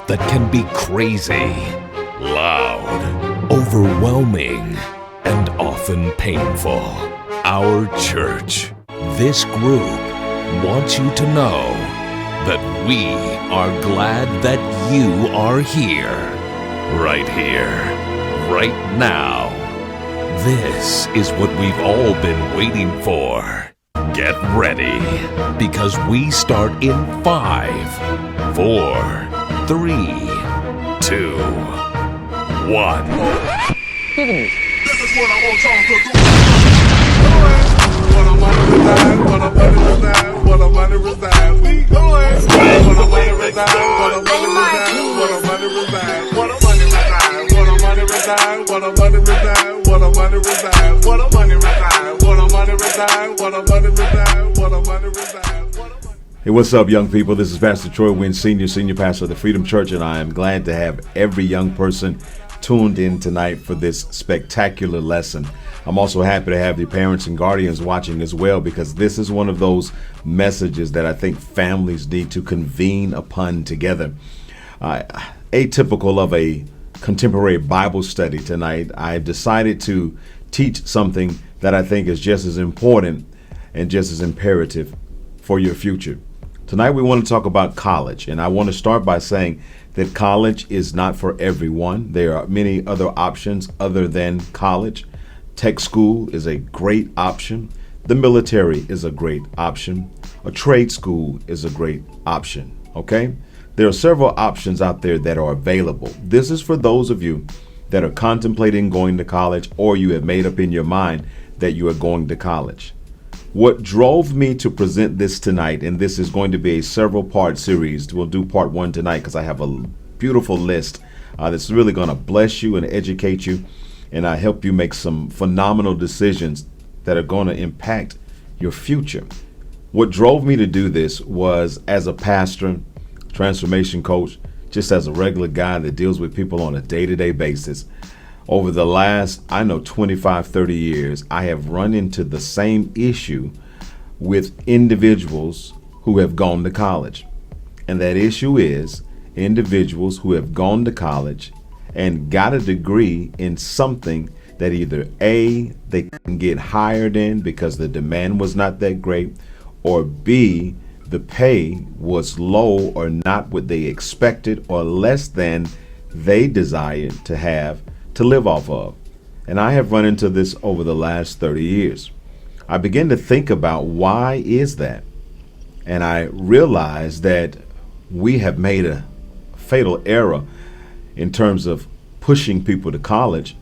that can be crazy, loud, overwhelming, and often painful. Our church, this group, wants you to know that we are glad that you are here, right now. This is what we've all been waiting for. Get ready, because we start in 5, 4, 3, 2, 1. This is what I want y'all to do. What I'm under reside, what I'm under reside, what I'm under reside. We going. What I'm under reside, what I'm under reside, what I'm under reside, what I'm under reside, what I'm under reside, what I'm under reside, what I'm under reside, what I'm under reside, what I'm under reside, what I'm under reside, what I'm under reside. Hey, what's up, young people? This is Pastor Troy Wynn, senior pastor of the Freedom Church, and I am glad to have every young person tuned in tonight for this spectacular lesson. I'm also happy to have the parents and guardians watching as well, because this is one of those messages that I think families need to convene upon together. Atypical of a contemporary Bible study tonight, I've decided to teach something that I think is just as important and just as imperative for your future. Tonight we want to talk about college, and I want to start by saying that college is not for everyone. There are many other options other than college. Tech school is a great option. The military is a great option. A trade school is a great option, okay? There are several options out there that are available. This is for those of you that are contemplating going to college, or you have made up in your mind that you are going to college. What drove me to present this tonight, and this is going to be a several-part series. We'll do part 1 tonight because I have a beautiful list that's really going to bless you and educate you, and help you make some phenomenal decisions that are going to impact your future. What drove me to do this was, as a pastor, transformation coach, just as a regular guy that deals with people on a day-to-day basis. Over the last, 25, 30 years, I have run into the same issue with individuals who have gone to college. And that issue is individuals who have gone to college and got a degree in something that either A, they couldn't get hired in because the demand was not that great, or B, the pay was low or not what they expected, or less than they desired to have to live off of. And I have run into this over the last 30 years. I began to think about why is that? And I realized that we have made a fatal error in terms of pushing people to college,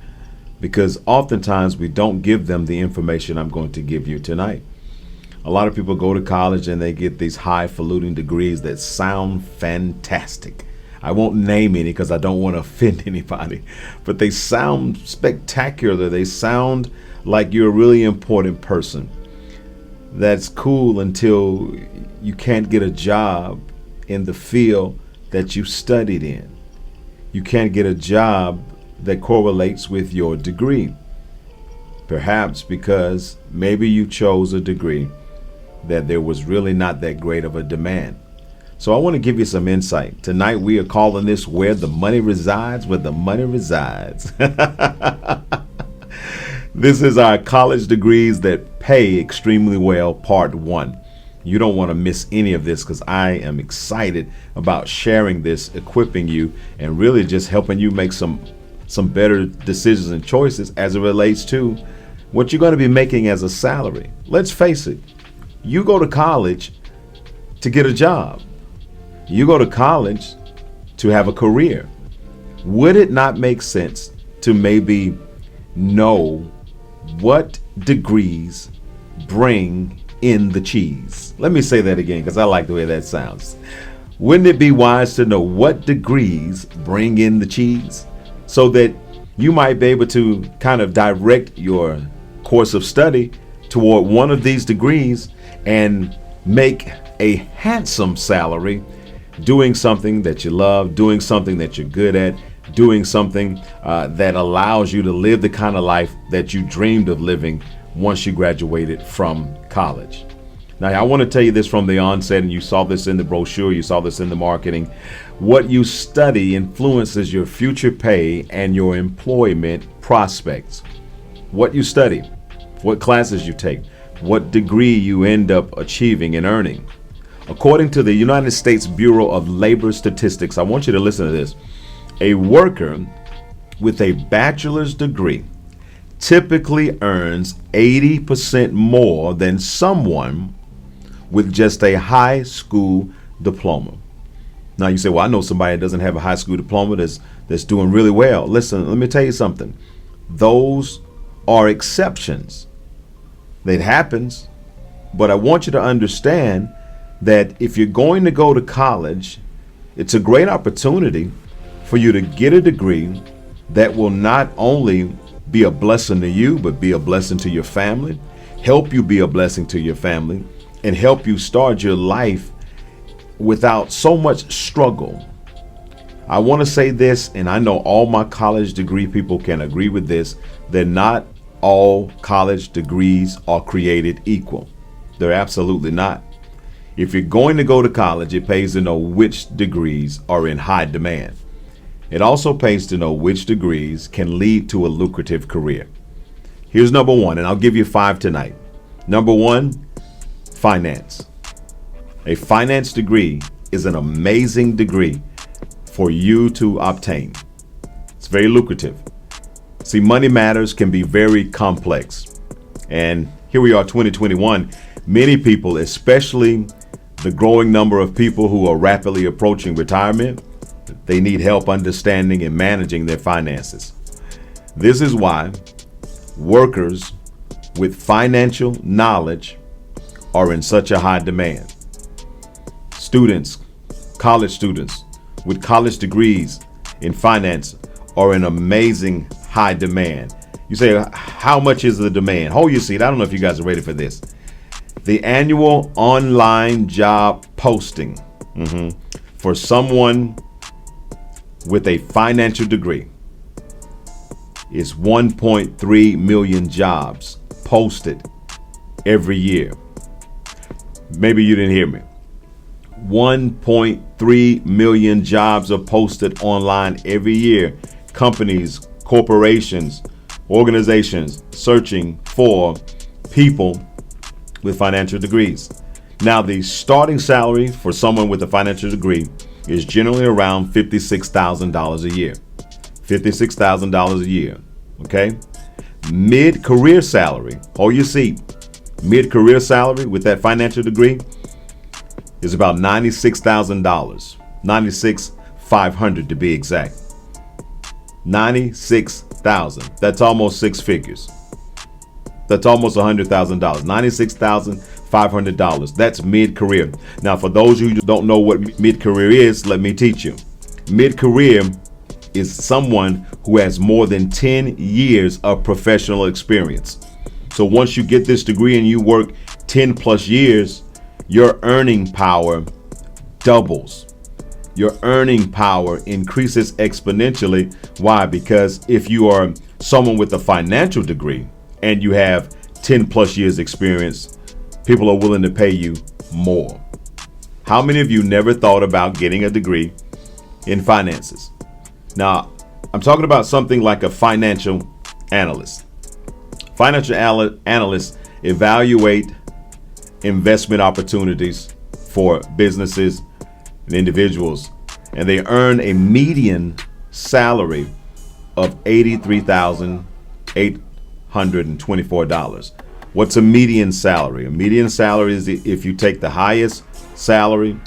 because oftentimes we don't give them the information I'm going to give you tonight. A lot of people go to college and they get these highfalutin degrees that sound fantastic. I won't name any because I don't want to offend anybody, but they sound spectacular. They sound like you're a really important person. That's cool until you can't get a job in the field that you studied in. You can't get a job that correlates with your degree. Perhaps because maybe you chose a degree that there was really not that great of a demand. So I want to give you some insight. Tonight we are calling this Where the Money Resides, Where the Money Resides. This is our college degrees that pay extremely well, part 1. You don't want to miss any of this, because I am excited about sharing this, equipping you, and really just helping you make some better decisions and choices as it relates to what you're going to be making as a salary. Let's face it. You go to college to get a job. You go to college to have a career. Would it not make sense to maybe know what degrees bring in the cheese? Let me say that again, because I like the way that sounds. Wouldn't it be wise to know what degrees bring in the cheese, so that you might be able to kind of direct your course of study toward one of these degrees and make a handsome salary doing something that you love, doing something that you're good at, doing something that allows you to live the kind of life that you dreamed of living once you graduated from college. Now, I want to tell you this from the onset, and you saw this in the brochure, you saw this in the marketing. What you study influences your future pay and your employment prospects. What you study, what classes you take, what degree you end up achieving and earning. According to the United States Bureau of Labor Statistics, I want you to listen to this. A worker with a bachelor's degree typically earns 80% more than someone with just a high school diploma. Now you say, well, I know somebody that doesn't have a high school diploma that's doing really well. Listen, let me tell you something. Those are exceptions. It happens, but I want you to understand that if you're going to go to college, it's a great opportunity for you to get a degree that will not only be a blessing to you, but be a blessing to your family, help you be a blessing to your family, and help you start your life without so much struggle. I want to say this, and I know all my college degree people can agree with this, that not all college degrees are created equal. They're absolutely not. If you're going to go to college, it pays to know which degrees are in high demand. It also pays to know which degrees can lead to a lucrative career. Here's number one, and I'll give you 5 tonight. Number one, finance. A finance degree is an amazing degree for you to obtain. It's very lucrative. See, money matters can be very complex. And here we are, 2021. Many people, especially the growing number of people who are rapidly approaching retirement, they need help understanding and managing their finances. This is why workers with financial knowledge are in such a high demand. Students, college students with college degrees in finance are in amazing high demand. You say, how much is the demand? Hold your seat. I don't know if you guys are ready for this. The annual online job posting for someone with a financial degree is 1.3 million jobs posted every year. Maybe you didn't hear me. 1.3 million jobs are posted online every year. Companies, corporations, organizations searching for people with financial degrees. Now, the starting salary for someone with a financial degree is generally around $56,000 a year. $56,000 a year, okay? Mid-career salary, hold your seat. Mid-career salary with that financial degree is about $96,000. $96,500 to be exact. $96,000. That's almost 6 figures. That's almost $100,000. $96,500. That's mid-career. Now, for those who don't know what mid-career is, let me teach you. Mid-career is someone who has more than 10 years of professional experience. So once you get this degree and you work 10 plus years, your earning power doubles. Your earning power increases exponentially. Why? Because if you are someone with a financial degree and you have 10 plus years experience, people are willing to pay you more. How many of you never thought about getting a degree in finances? Now, I'm talking about something like a financial analyst. Financial analysts evaluate investment opportunities for businesses and individuals, and they earn a median salary of $83,824. What's a median salary? A median salary is if you take the highest salary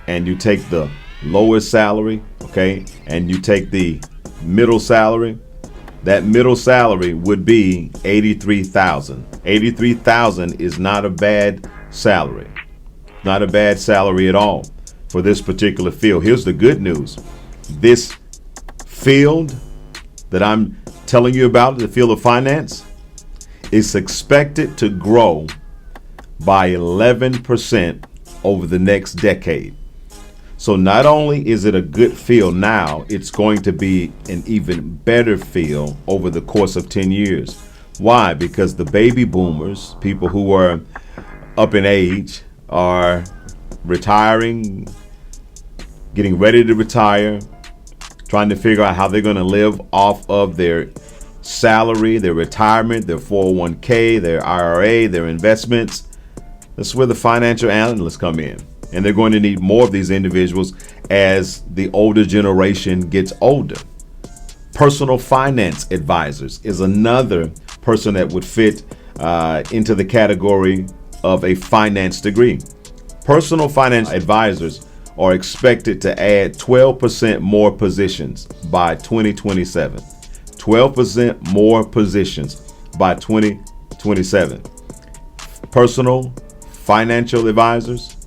and you take the lowest salary, okay, and you take the middle salary. That middle salary would be $83,000. $83,000 is not a bad salary. Not a bad salary at all for this particular field. Here's the good news. This field that I'm telling you about, the field of finance, is expected to grow by 11% over the next decade. So not only is it a good field now, it's going to be an even better field over the course of 10 years. Why? Because the baby boomers, people who are up in age are retiring, getting ready to retire, trying to figure out how they're going to live off of their salary, their retirement, their 401k, their IRA, their investments. That's where the financial analysts come in. And they're going to need more of these individuals as the older generation gets older. Personal finance advisors is another person that would fit into the category of a finance degree. Personal finance advisors are expected to add 12% more positions by 2027. 12% more positions by 2027. Personal financial advisors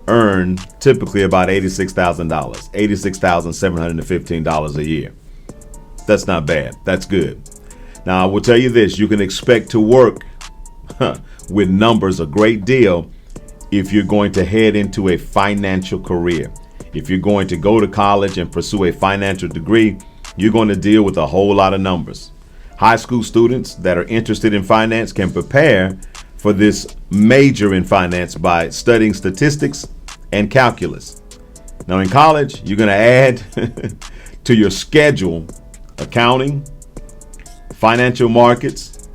earn typically about $86,000, $86,715 a year. That's not bad. That's good. Now, I will tell you this, you can expect to work with numbers a great deal if you're going to head into a financial career. If you're going to go to college and pursue a financial degree, you're going to deal with a whole lot of numbers. High school students that are interested in finance can prepare for this major in finance by studying statistics and calculus. Now in college, you're going to add to your schedule accounting, financial markets,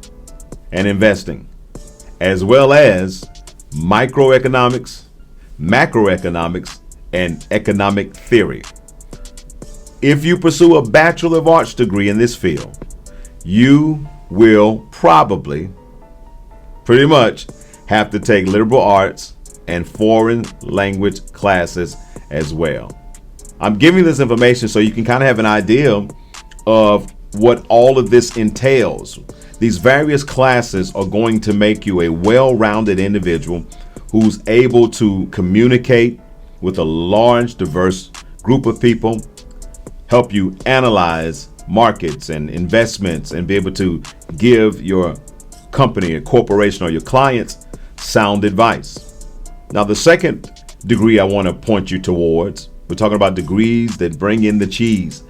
and investing, as well as microeconomics, macroeconomics, and economic theory. If you pursue a Bachelor of Arts degree in this field, you will probably pretty much have to take liberal arts and foreign language classes as well. I'm giving this information so you can kind of have an idea of what all of this entails. These various classes are going to make you a well-rounded individual who's able to communicate with a large, diverse group of people, help you analyze markets and investments, and be able to give your company, a corporation, or your clients sound advice. Now, the second degree I want to point you towards, we're talking about degrees that bring in the cheese.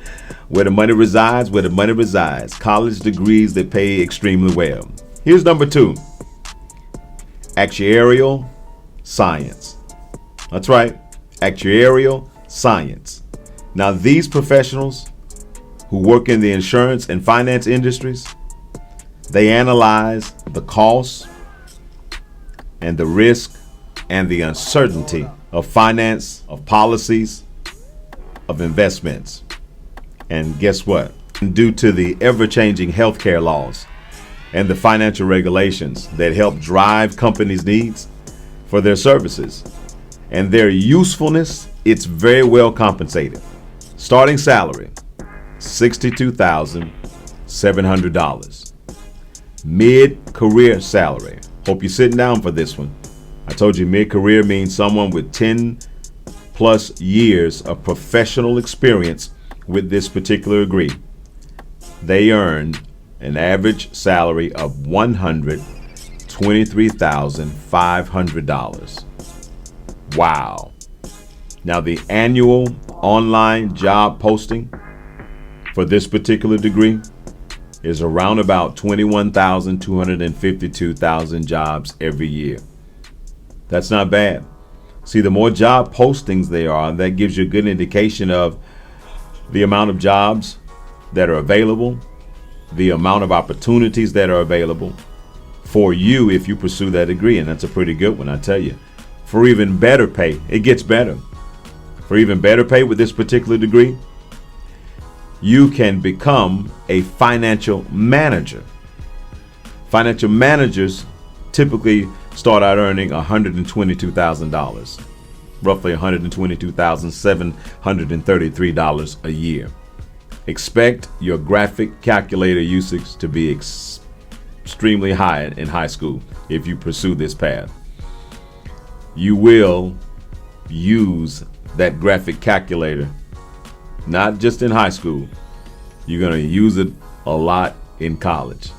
Where the money resides, where the money resides. College degrees that pay extremely well. Here's number 2. Actuarial science. That's right, actuarial science. Now, these professionals who work in the insurance and finance industries, they analyze the costs and the risk and the uncertainty of finance, of policies, of investments. And guess what? Due to the ever-changing healthcare laws and the financial regulations that help drive companies' needs for their services and their usefulness, it's very well compensated. Starting salary, $62,700. Mid-career salary. Hope you're sitting down for this one. I told you mid-career means someone with 10 plus years of professional experience with this particular degree. They earn an average salary of $123,500. Wow. Now, the annual online job posting for this particular degree is around about 21,252,000 jobs every year. That's not bad. See, the more job postings there are, that gives you a good indication of the amount of jobs that are available, the amount of opportunities that are available for you if you pursue that degree. And that's a pretty good one, I tell you. For even better pay, it gets better. For even better pay with this particular degree, you can become a financial manager. Financial managers typically start out earning $122,000. Roughly $122,733 a year. Expect your graphic calculator usage to be extremely high in high school if you pursue this path. You will use that graphic calculator not just in high school. You're going to use it a lot in college.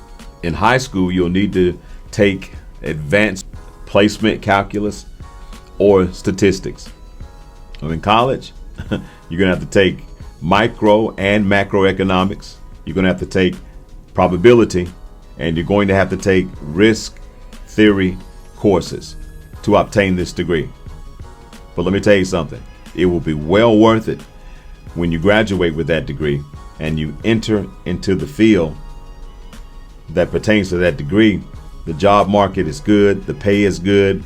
In high school, you'll need to take advanced placement calculus or statistics. In college, you're going to have to take micro and macroeconomics. You're going to have to take probability, and you're going to have to take risk theory courses. to obtain this degree. But let me tell you something. It will be well worth it when you graduate with that degree and you enter into the field that pertains to that degree. The job market is good. The pay is good.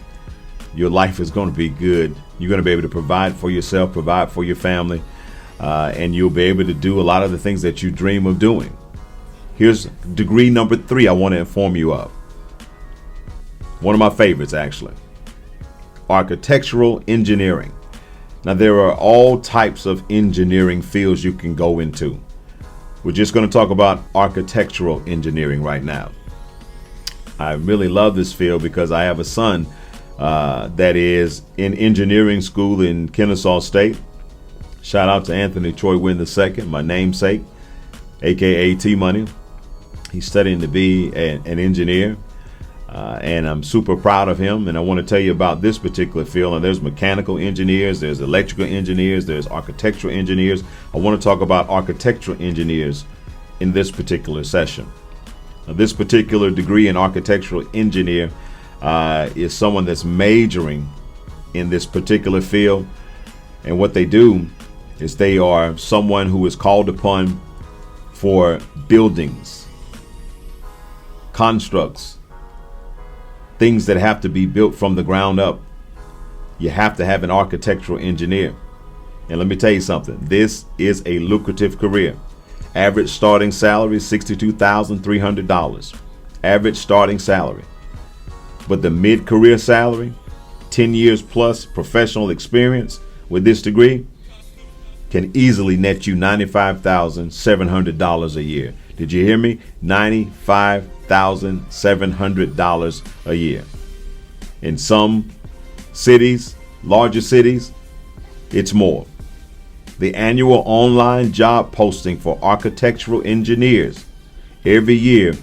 Your life is going to be good. You're going to be able to provide for yourself, provide for your family, and you'll be able to do a lot of the things that you dream of doing. Here's degree number 3 I want to inform you of. One of my favorites, actually. Architectural engineering. Now, there are all types of engineering fields you can go into. We're just going to talk about architectural engineering right now. I really love this field because I have a son that is in engineering school in Kennesaw State. Shout out to Anthony Troy Wynn II, my namesake, aka T-Money. He's studying to be an engineer, and I'm super proud of him. And I want to tell you about this particular field. And there's mechanical engineers, there's electrical engineers, there's architectural engineers. I want to talk about architectural engineers in this particular session. Now, this particular degree in architectural engineer is someone that's majoring in this particular field. And what they do is they are someone who is called upon for buildings, constructs, things that have to be built from the ground up. You have to have an architectural engineer. And let me tell you something, this is a lucrative career. Average starting salary, $62,300. Average starting salary. But the mid-career salary, 10 years plus professional experience with this degree, can easily net you $95,700 a year. Did you hear me? $95,700 a year. In some cities, larger cities, it's more. The annual online job posting for architectural engineers every year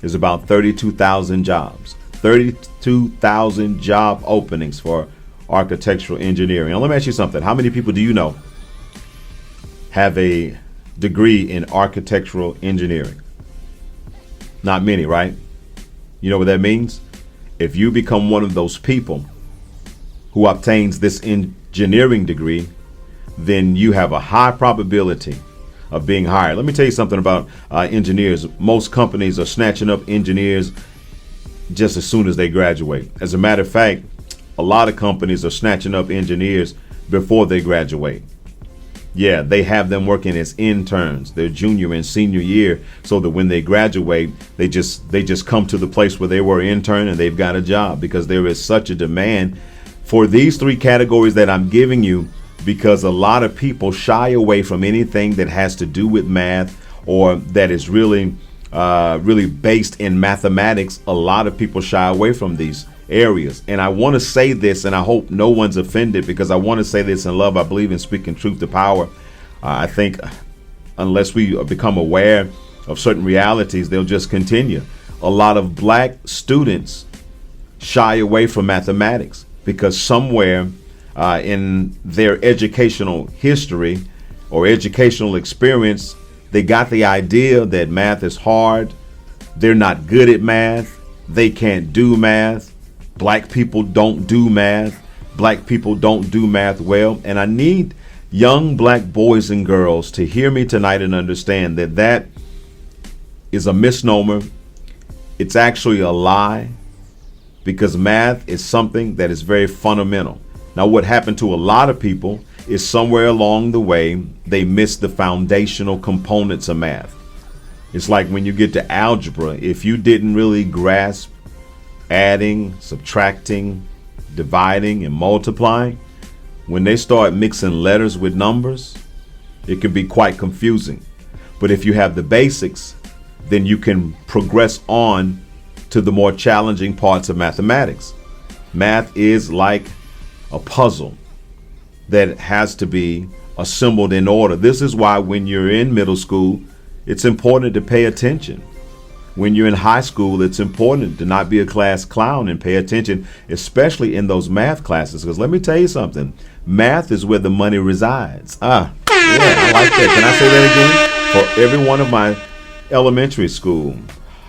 is about 32,000 jobs. 32,000 job openings for architectural engineering. Now, let me ask you something. How many people do you know have a degree in architectural engineering? Not many, right? You know what that means? If you become one of those people who obtains this engineering degree, then you have a high probability of being hired. Let me tell you something about engineers. Most companies are snatching up engineers just as soon as they graduate. As a matter of fact, a lot of companies are snatching up engineers before they graduate. Yeah, they have them working as interns, their junior and senior year, so that when they graduate, they just come to the place where they were an intern and they've got a job, because there is such a demand for these 3 categories that I'm giving you, because a lot of people shy away from anything that has to do with math or that is really based in mathematics. A lot of people shy away from these areas. And I want to say this, and I hope no one's offended, because I want to say this in love. I believe in speaking truth to power. I think unless we become aware of certain realities, they'll just continue. A lot of black students shy away from mathematics because somewhere in their educational history or educational experience, they got the idea that math is hard. They're not good at math. They can't do math. Black people don't do math. Black people don't do math well. And I need young black boys and girls to hear me tonight and understand that that is a misnomer. It's actually a lie, because math is something that is very fundamental. Now, what happened to a lot of people is somewhere along the way, they missed the foundational components of math. It's like when you get to algebra, if you didn't really grasp adding, subtracting, dividing, and multiplying, when they start mixing letters with numbers, it can be quite confusing. But if you have the basics, then you can progress on to the more challenging parts of mathematics. Math is like a puzzle that has to be assembled in order. This is why when you're in middle school, it's important to pay attention. When you're in high school, it's important to not be a class clown and pay attention, especially in those math classes. Because let me tell you something, math is where the money resides. Yeah, I like that. Can I say that again? For every one of my elementary school,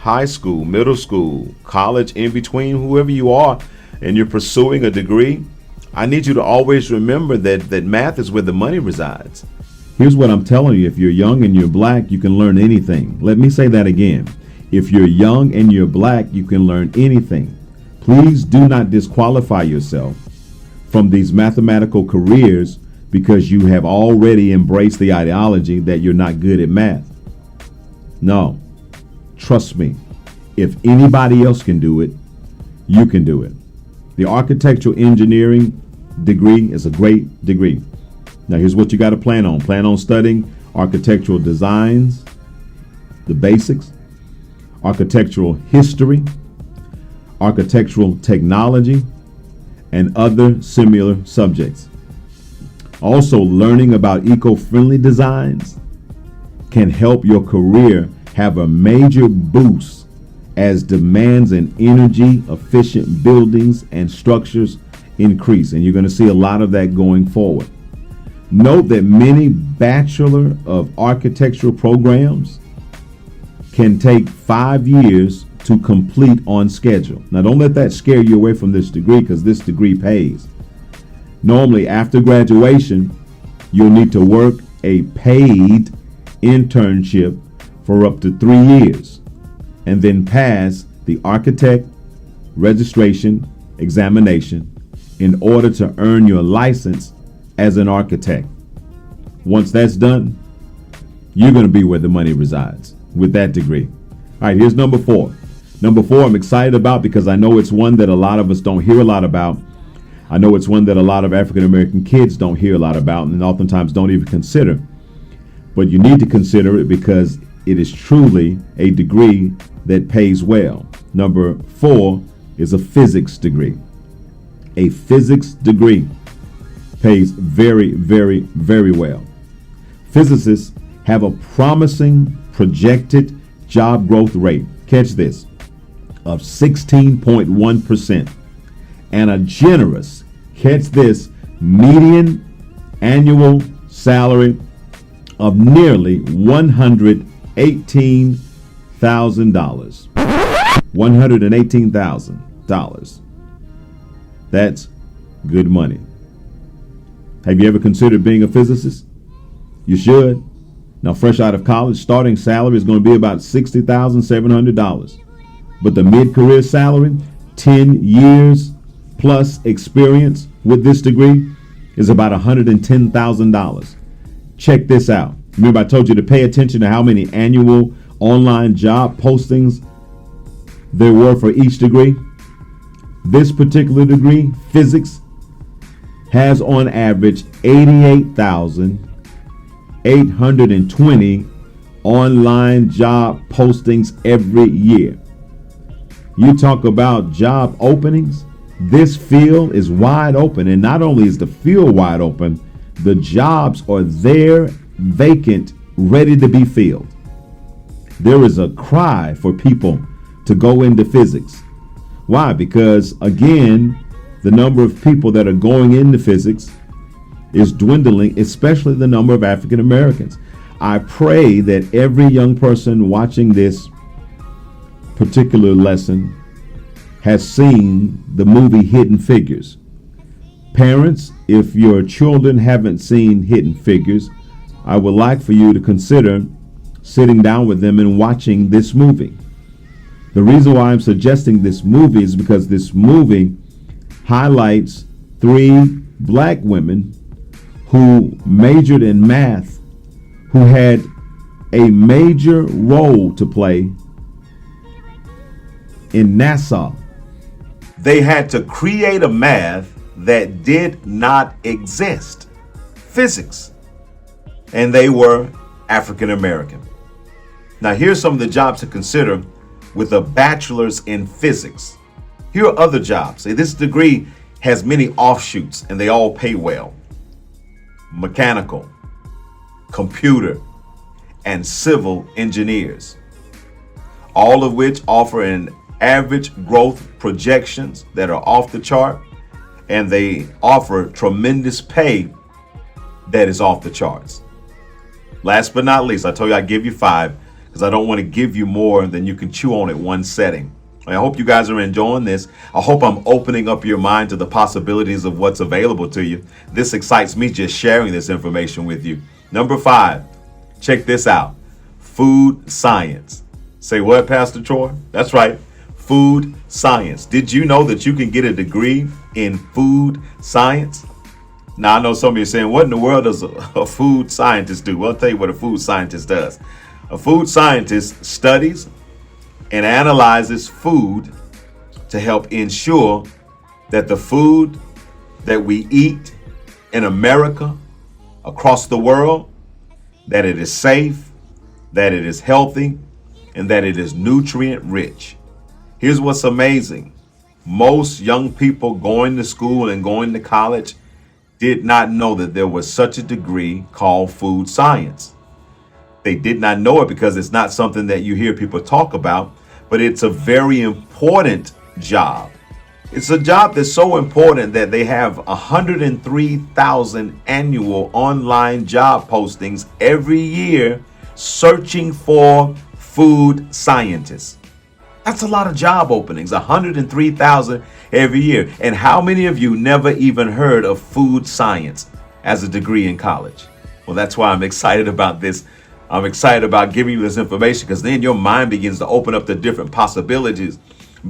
high school, middle school, college, in between, whoever you are, and you're pursuing a degree, I need you to always remember that math is where the money resides. Here's what I'm telling you. If you're young and you're black, you can learn anything. Let me say that again. If you're young and you're black, you can learn anything. Please do not disqualify yourself from these mathematical careers because you have already embraced the ideology that you're not good at math. No, trust me. If anybody else can do it, you can do it. The architectural engineering degree is a great degree. Now, here's what you got to plan on. Plan on studying architectural designs, the basics, architectural history, architectural technology, and other similar subjects. Also, learning about eco-friendly designs can help your career have a major boost as demands in energy efficient buildings and structures increase. And you're going to see a lot of that going forward. Note that many Bachelor of Architectural programs can take 5 years to complete on schedule. Now, don't let that scare you away from this degree because this degree pays. Normally, after graduation, you'll need to work a paid internship for up to 3 years and then pass the architect registration examination in order to earn your license as an architect. Once that's done, you're going to be where the money resides with that degree. All right, here's number 4. Number 4, I'm excited about because I know it's one that a lot of us don't hear a lot about. I know it's one that a lot of African American kids don't hear a lot about and oftentimes don't even consider. But you need to consider it because it is truly a degree that pays well. Number 4 is a physics degree. A physics degree pays very, very, very well. Physicists have a promising projected job growth rate, catch this, of 16.1% and a generous, catch this, median annual salary of nearly $118,000. $118,000. That's good money. Have you ever considered being a physicist? You should. Now, fresh out of college, starting salary is going to be about $60,700. But the mid-career salary, 10 years plus experience with this degree, is about $110,000. Check this out. Remember, I told you to pay attention to how many annual online job postings there were for each degree. This particular degree, physics, has on average 88,820 online job postings every year. You talk about job openings, this field is wide open. And not only is the field wide open, the jobs are there, vacant, ready to be filled. There is a cry for people to go into physics. Why? Because, again, the number of people that are going into physics is dwindling, especially the number of African Americans. I pray that every young person watching this particular lesson has seen the movie Hidden Figures. Parents, if your children haven't seen Hidden Figures, I would like for you to consider sitting down with them and watching this movie. The reason why I'm suggesting this movie is because this movie highlights 3 black women who majored in math, who had a major role to play in NASA. They had to create a math that did not exist, physics, and they were African American. Now, here's some of the jobs to consider with a bachelor's in physics. Here are other jobs. This degree has many offshoots and they all pay well. Mechanical, computer, and civil engineers, all of which offer an average growth projections that are off the chart, and they offer tremendous pay that is off the charts. Last but not least, I told you I'd give you 5 because I don't want to give you more than you can chew on at one setting. I hope you guys are enjoying this. I hope I'm opening up your mind to the possibilities of what's available to you. This excites me just sharing this information with you. Number 5, check this out. Food science. Say what, Pastor Troy? That's right. Food science. Did you know that you can get a degree in food science? Now, I know some of you are saying, what in the world does a food scientist do? Well, I'll tell you what a food scientist does. A food scientist studies and analyzes food to help ensure that the food that we eat in America, across the world, that it is safe, that it is healthy, and that it is nutrient rich. Here's what's amazing. Most young people going to school and going to college did not know that there was such a degree called food science. They did not know it because it's not something that you hear people talk about, but it's a very important job. It's a job that's so important that they have 103,000 annual online job postings every year searching for food scientists. That's a lot of job openings, 103,000 every year. And how many of you never even heard of food science as a degree in college? Well, that's why I'm excited about this. I'm excited about giving you this information because then your mind begins to open up to different possibilities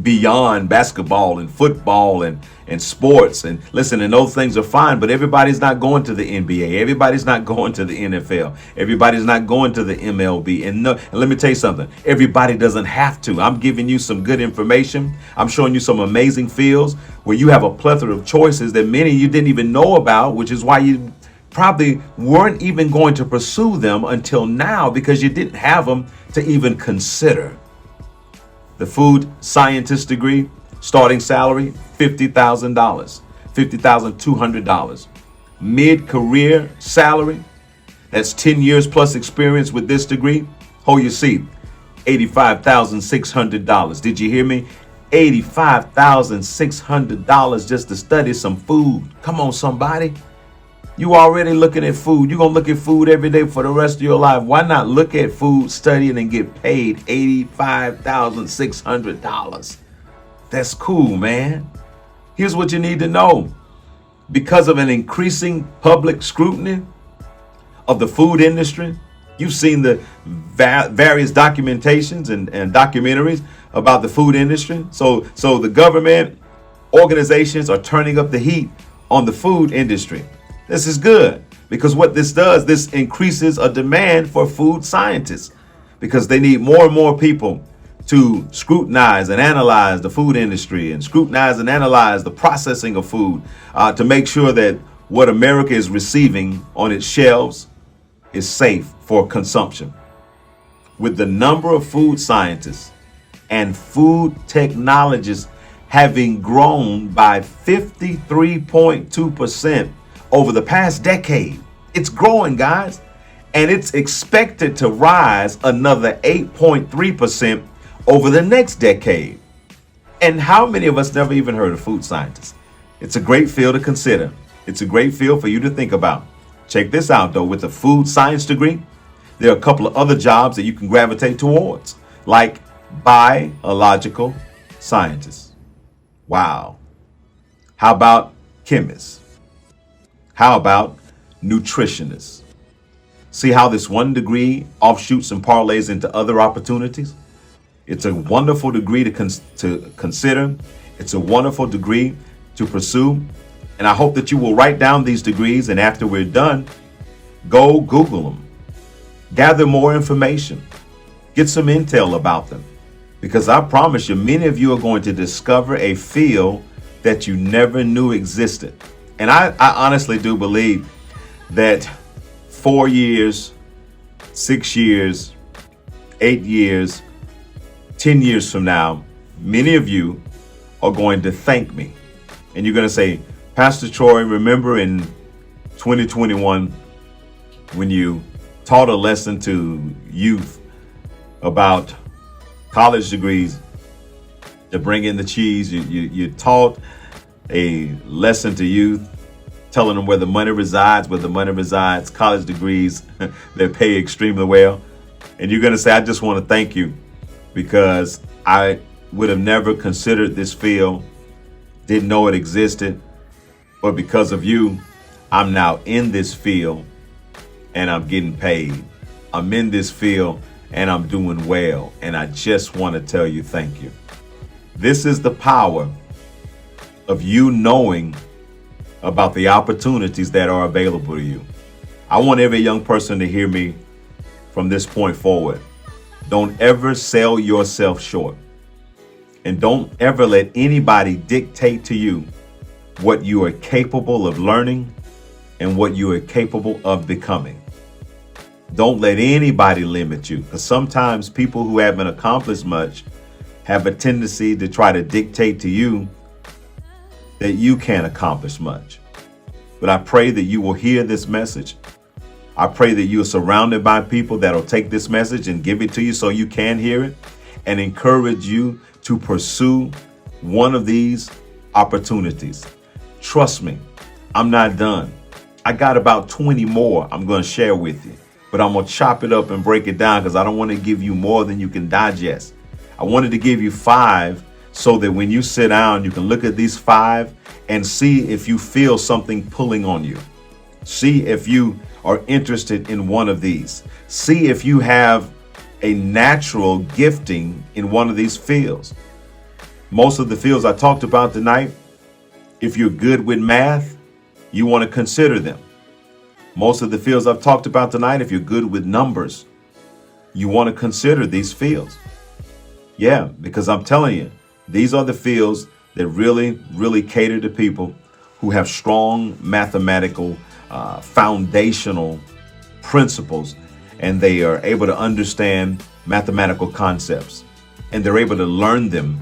beyond basketball and football and sports. And listen, and those things are fine, but everybody's not going to the NBA. Everybody's not going to the NFL. Everybody's not going to the MLB. And let me tell you something. Everybody doesn't have to. I'm giving you some good information. I'm showing you some amazing fields where you have a plethora of choices that many of you didn't even know about, which is why you probably weren't even going to pursue them until now because you didn't have them to even consider. The food scientist degree, starting salary, $50,000, $50,200. Mid-career salary, that's 10 years plus experience with this degree. Oh, you see, $85,600. Did you hear me? $85,600 just to study some food. Come on, somebody. You already looking at food. You're going to look at food every day for the rest of your life. Why not look at food, study it, and get paid $85,600? That's cool, man. Here's what you need to know. Because of an increasing public scrutiny of the food industry, you've seen the various documentations and documentaries about the food industry. So the government organizations are turning up the heat on the food industry. This is good because what this does, this increases a demand for food scientists because they need more and more people to scrutinize and analyze the food industry and scrutinize and analyze the processing of food to make sure that what America is receiving on its shelves is safe for consumption. With the number of food scientists and food technologists having grown by 53.2% over the past decade. It's growing, guys, and it's expected to rise another 8.3% over the next decade. And how many of us never even heard of food scientists? It's a great field to consider. It's a great field for you to think about. Check this out, though. With a food science degree, there are a couple of other jobs that you can gravitate towards, like biological scientists. Wow. How about chemists? How about nutritionists? See how this one degree offshoots and parlays into other opportunities? It's a wonderful degree to consider. It's a wonderful degree to pursue. And I hope that you will write down these degrees, and after we're done, go Google them. Gather more information. Get some intel about them. Because I promise you, many of you are going to discover a field that you never knew existed. And I honestly do believe that 4 years, 6 years, 8 years, 10 years from now, many of you are going to thank me. And you're going to say, Pastor Troy, remember in 2021 when you taught a lesson to youth about college degrees to bring in the cheese. You taught a lesson to youth, telling them where the money resides, college degrees that pay extremely well. And you're going to say, I just want to thank you because I would have never considered this field, didn't know it existed, but because of you, I'm now in this field and I'm getting paid. I'm in this field and I'm doing well. And I just want to tell you thank you. This is the power of you knowing about the opportunities that are available to you. I want every young person to hear me from this point forward. Don't ever sell yourself short. And don't ever let anybody dictate to you what you are capable of learning and what you are capable of becoming. Don't let anybody limit you, because sometimes people who haven't accomplished much have a tendency to try to dictate to you that you can't accomplish much. But I pray that you will hear this message. I pray that you are surrounded by people that will take this message and give it to you so you can hear it and encourage you to pursue one of these opportunities. Trust me, I'm not done. I got about 20 more I'm going to share with you, but I'm going to chop it up and break it down because I don't want to give you more than you can digest. I wanted to give you 5 so that when you sit down, you can look at these 5 and see if you feel something pulling on you. See if you are interested in one of these. See if you have a natural gifting in one of these fields. Most of the fields I talked about tonight, if you're good with math, you want to consider them. Most of the fields I've talked about tonight, if you're good with numbers, you want to consider these fields. Yeah, because I'm telling you, these are the fields that really cater to people who have strong mathematical foundational principles, and they are able to understand mathematical concepts, and they're able to learn them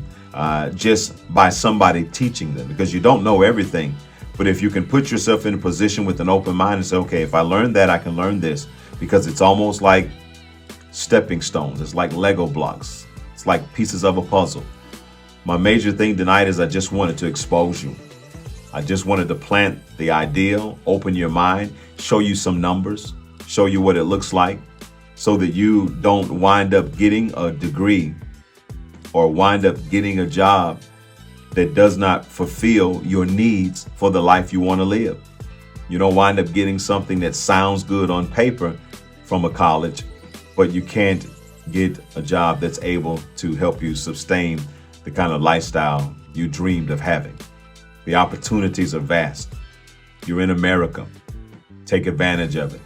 just by somebody teaching them, because you don't know everything. But if you can put yourself in a position with an open mind and say, okay, if I learn that, I can learn this, because it's almost like stepping stones. It's like Lego blocks. It's like pieces of a puzzle. My major thing tonight is I just wanted to expose you. I just wanted to plant the idea, open your mind, show you some numbers, show you what it looks like, so that you don't wind up getting a degree or wind up getting a job that does not fulfill your needs for the life you want to live. You don't wind up getting something that sounds good on paper from a college, but you can't get a job that's able to help you sustain the kind of lifestyle you dreamed of having. The opportunities are vast. You're in America. Take advantage of it.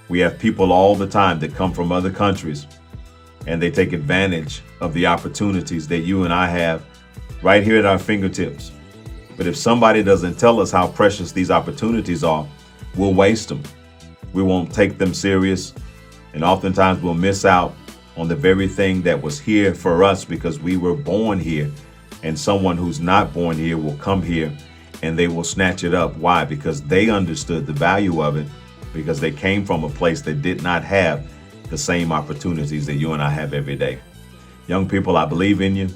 We have people all the time that come from other countries, and they take advantage of the opportunities that you and I have right here at our fingertips. But if somebody doesn't tell us how precious these opportunities are, we'll waste them. We won't take them serious, and oftentimes we'll miss out on the very thing that was here for us because we were born here. And someone who's not born here will come here and they will snatch it up. Why? Because they understood the value of it, because they came from a place that did not have the same opportunities that you and I have every day. Young people, I believe in you.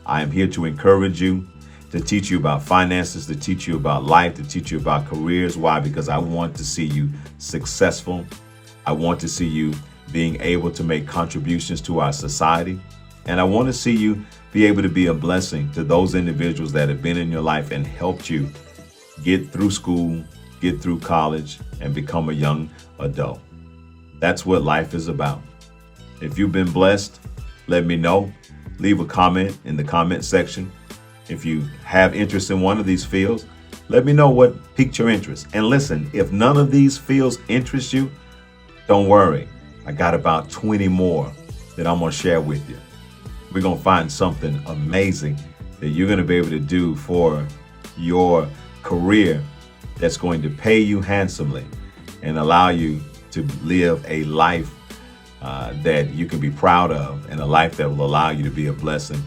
I am here to encourage you, to teach you about finances, to teach you about life, to teach you about careers. Why? Because I want to see you successful. I want to see you being able to make contributions to our society. And I want to see you be able to be a blessing to those individuals that have been in your life and helped you get through school, get through college, and become a young adult. That's what life is about. If you've been blessed, let me know. Leave a comment in the comment section. If you have interest in one of these fields, let me know what piqued your interest. And listen, if none of these fields interest you, don't worry. I got about 20 more that I'm going to share with you. We're going to find something amazing that you're going to be able to do for your career that's going to pay you handsomely and allow you to live a life that you can be proud of, and a life that will allow you to be a blessing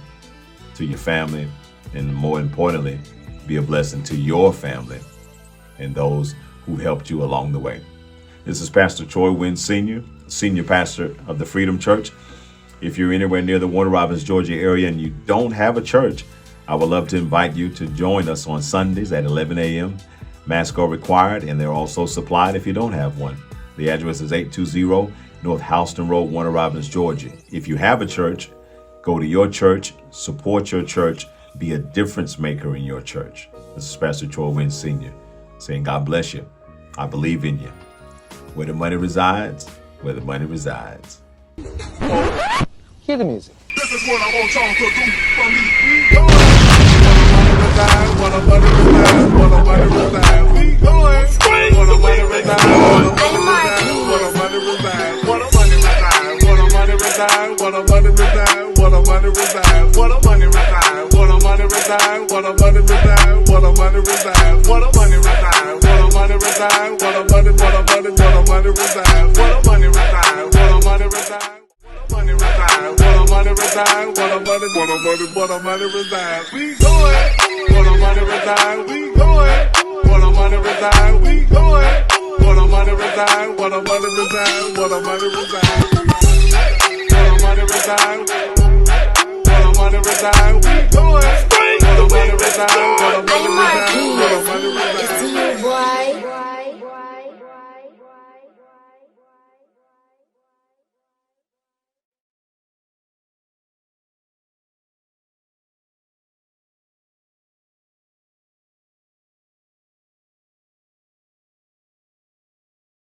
to your family, and more importantly, be a blessing to your family and those who helped you along the way. This is Pastor Troy Wynn Sr., Senior Pastor of the Freedom Church. If you're anywhere near the Warner Robins, Georgia area and you don't have a church, I would love to invite you to join us on Sundays at 11 a.m. Masks are required, and they're also supplied if you don't have one. The address is 820 North Houston Road, Warner Robins, Georgia. If you have a church, Go to your church, support your church, be a difference maker in your church. This is Pastor Troy Wynn Sr. saying God bless you. I believe in you. Where the money resides, where the money resides. Hear the music. This is what I want y'all to do for me. We going. Where the money resides, where the money resides. We going. Where the money resides, where the money resides. Where the money resides, where the money resides. Where the money resides, where the money resides. Where the money resides, where the money resides. Where the money resides, where the money resides. Where the money resides, where the money resides. Where the money, where the money, where the money resides. Where the money resides, where the money resides. Money resides, where the money resides, where the money, where the money, where the money resides. We going, where the money resides, we going, where the money resides, we going, where the money resides, where the money resides, where the money resides, where the money resides, where the money resides, we going, where the money resides, where the money resides, where the money resides. It's you, boy.